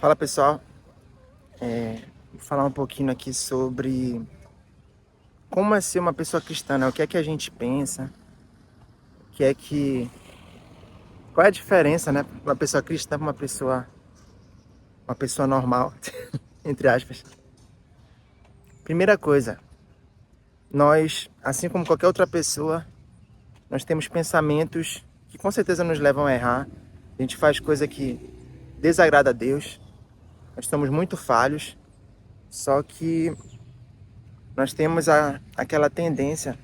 Fala pessoal, vou falar um pouquinho aqui sobre como é ser uma pessoa cristã, né? O que é que a gente pensa, o que é que... Qual é a diferença, né? Uma pessoa cristã para uma pessoa normal, entre aspas. Primeira coisa, nós, assim como qualquer outra pessoa, nós temos pensamentos que com certeza nos levam a errar. A gente faz coisa que desagrada a Deus, nós somos muito falhos, só que nós temos aquela tendência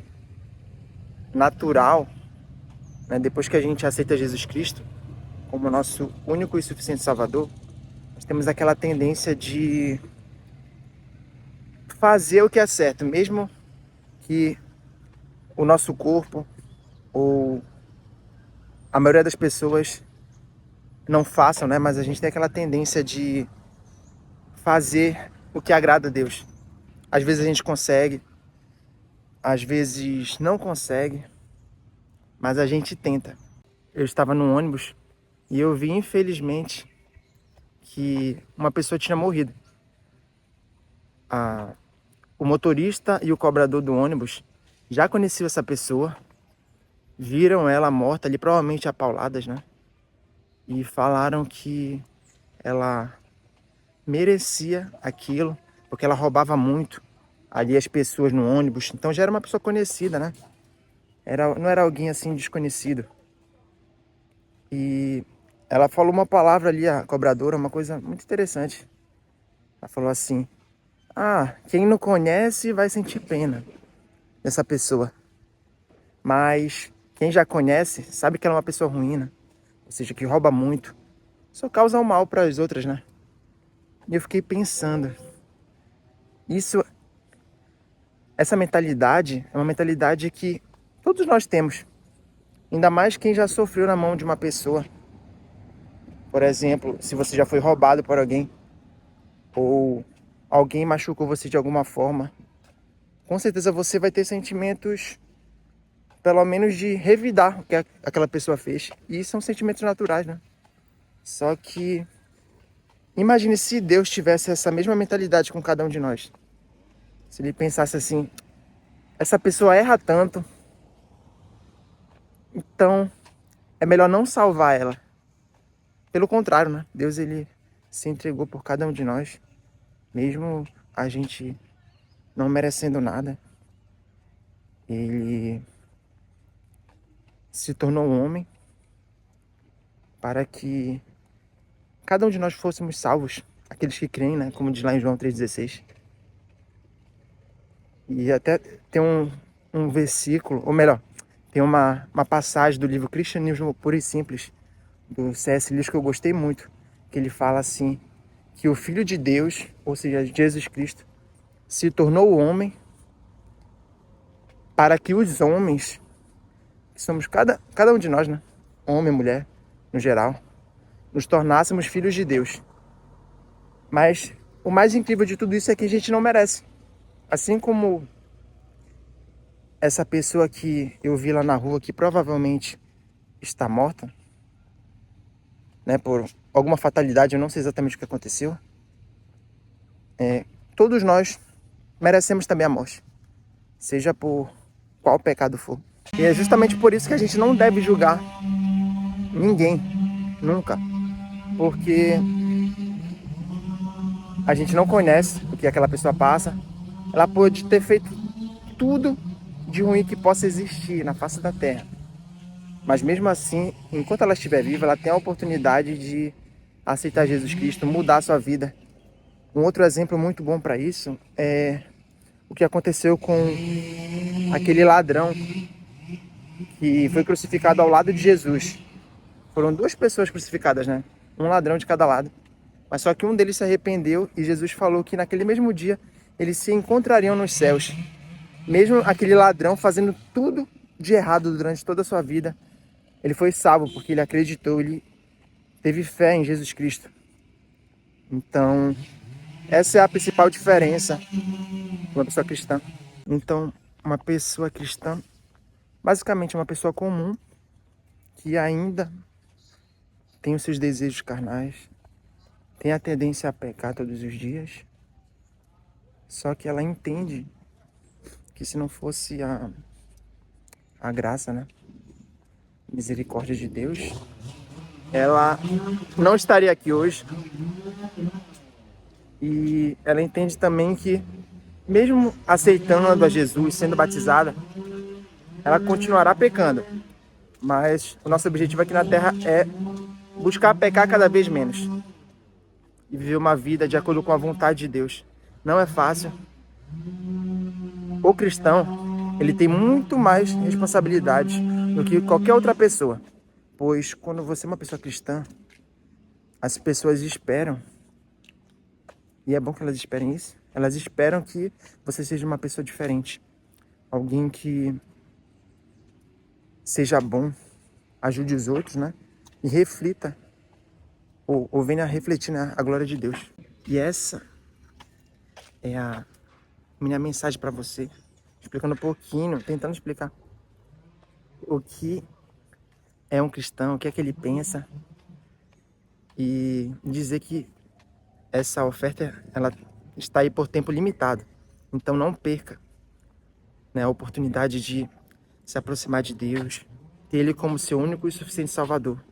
natural, né? Depois que a gente aceita Jesus Cristo como nosso único e suficiente Salvador, nós temos aquela tendência de fazer o que é certo, mesmo que o nosso corpo ou a maioria das pessoas não façam, né? Mas a gente tem aquela tendência de fazer o que agrada a Deus. Às vezes a gente consegue, às vezes não consegue, mas a gente tenta. Eu estava no ônibus e eu vi, infelizmente, que uma pessoa tinha morrido. O motorista e o cobrador do ônibus já conheciam essa pessoa, viram ela morta ali, provavelmente a pauladas, né? E falaram que ela merecia aquilo, porque ela roubava muito ali as pessoas no ônibus. Então já era uma pessoa conhecida, né? Não era alguém assim desconhecido. E ela falou uma palavra ali, a cobradora, uma coisa muito interessante. Ela falou assim: quem não conhece vai sentir pena dessa pessoa. Mas quem já conhece sabe que ela é uma pessoa ruim, né? Ou seja, que rouba muito. Só causa um mal para as outras, né? E eu fiquei pensando, isso, essa mentalidade é uma mentalidade que todos nós temos. Ainda mais quem já sofreu na mão de uma pessoa. Por exemplo, se você já foi roubado por alguém, ou alguém machucou você de alguma forma, com certeza você vai ter sentimentos, pelo menos de revidar o que aquela pessoa fez. E são sentimentos naturais, né? Só que imagine se Deus tivesse essa mesma mentalidade com cada um de nós. Se ele pensasse assim: essa pessoa erra tanto, então é melhor não salvar ela. Pelo contrário, né? Deus, ele se entregou por cada um de nós, mesmo a gente não merecendo nada. Ele se tornou um homem para que cada um de nós fôssemos salvos, aqueles que creem, né? Como diz lá em João 3,16. E até tem um versículo, ou melhor, tem uma passagem do livro Cristianismo Puro e Simples, do C.S. Lewis, que eu gostei muito, que ele fala assim, que o Filho de Deus, ou seja, Jesus Cristo, se tornou homem para que os homens, que somos cada um de nós, né? Homem, mulher, no geral, nos tornássemos filhos de Deus. Mas o mais incrível de tudo isso é que a gente não merece. Assim como essa pessoa que eu vi lá na rua, que provavelmente está morta, né, por alguma fatalidade, eu não sei exatamente o que aconteceu. Todos nós merecemos também a morte, seja por qual pecado for. E é justamente por isso que a gente não deve julgar ninguém, nunca, porque a gente não conhece o que aquela pessoa passa. Ela pode ter feito tudo de ruim que possa existir na face da terra, mas mesmo assim, enquanto ela estiver viva, ela tem a oportunidade de aceitar Jesus Cristo, mudar a sua vida. Um outro exemplo muito bom para isso é o que aconteceu com aquele ladrão que foi crucificado ao lado de Jesus. Foram duas pessoas crucificadas, né? Um ladrão de cada lado. Mas só que um deles se arrependeu e Jesus falou que naquele mesmo dia eles se encontrariam nos céus. Mesmo aquele ladrão fazendo tudo de errado durante toda a sua vida, ele foi salvo porque ele acreditou, ele teve fé em Jesus Cristo. Então, essa é a principal diferença de uma pessoa cristã. Então, uma pessoa cristã, basicamente uma pessoa comum, que ainda tem os seus desejos carnais, tem a tendência a pecar todos os dias, só que ela entende que se não fosse a graça, né? Misericórdia de Deus, ela não estaria aqui hoje. E ela entende também que, mesmo aceitando a Jesus, sendo batizada, ela continuará pecando. Mas o nosso objetivo aqui na Terra é buscar pecar cada vez menos e viver uma vida de acordo com a vontade de Deus. Não é fácil. O cristão, ele tem muito mais responsabilidades do que qualquer outra pessoa. Pois quando você é uma pessoa cristã, as pessoas esperam, e é bom que elas esperem isso, elas esperam que você seja uma pessoa diferente. Alguém que seja bom, ajude os outros, né? E reflita, ou venha refletir, né, a glória de Deus. E essa é a minha mensagem para você, explicando um pouquinho, tentando explicar o que é um cristão, o que é que ele pensa, e dizer que essa oferta, ela está aí por tempo limitado. Então não perca, né, a oportunidade de se aproximar de Deus, ter Ele como seu único e suficiente Salvador.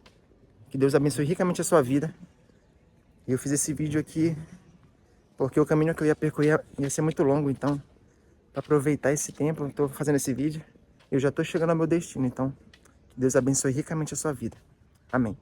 Que Deus abençoe ricamente a sua vida. E eu fiz esse vídeo aqui porque o caminho que eu ia percorrer ia ser muito longo, então, para aproveitar esse tempo, eu estou fazendo esse vídeo. Eu já estou chegando ao meu destino, então, que Deus abençoe ricamente a sua vida. Amém.